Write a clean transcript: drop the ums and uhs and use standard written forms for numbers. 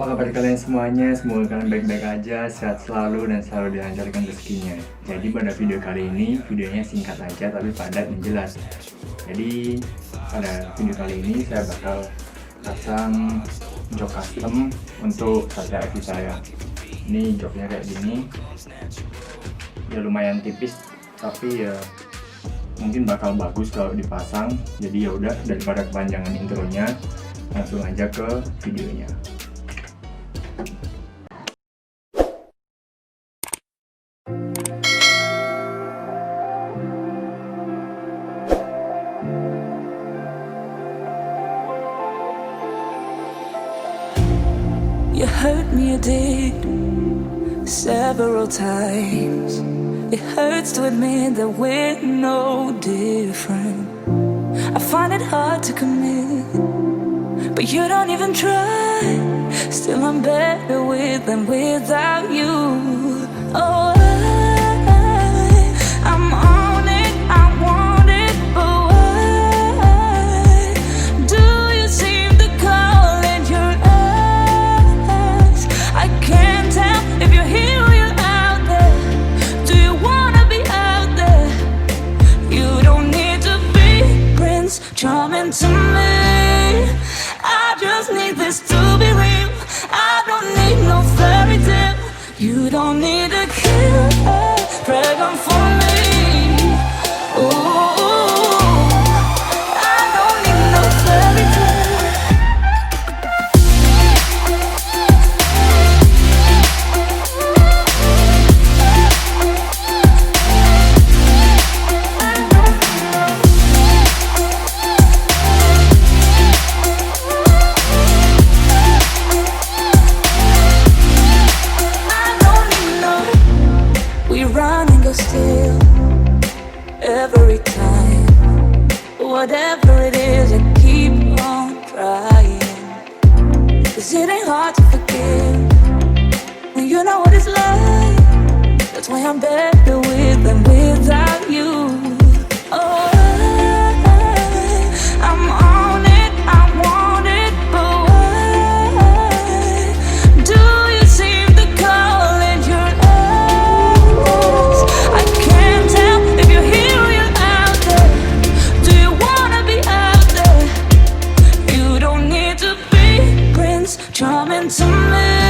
apa kabar kalian semuanya? Semoga kalian baik-baik aja, sehat selalu, dan selalu dilancarkan rezekinya. Jadi pada video kali ini, videonya singkat aja tapi padat dan jelas. Jadi pada video kali ini saya bakal pasang jok custom untuk satriafu saya. Ini joknya kayak gini, ya lumayan tipis, tapi ya mungkin bakal bagus kalau dipasang. Jadi ya udah, daripada kepanjangan intronya, langsung aja ke videonya. You hurt me, you did, several times. It hurts to admit that we're no different. I find it hard to commit, but you don't even try. Still I'm better with than without you. Oh, I'm on it, I want it, but why do you seem to call in your eyes? I can't tell if you're here or you're out there. Do you wanna be out there? You don't need to be Prince Charming to me. I just need this to be real. I don't need no fairy tale. You don't need to kill a dragon for me. Ooh, I don't need no fairy tale. Still, every time, whatever it is, I keep on trying. 'Cause it ain't hard to forgive when you know what it's like. That's why I'm better with than without you. Oh, I'm on it, I want it, but why do you seem to call in your eyes? I can't tell if you're here or you're out there. Do you wanna be out there? You don't need to be Prince Charming to me.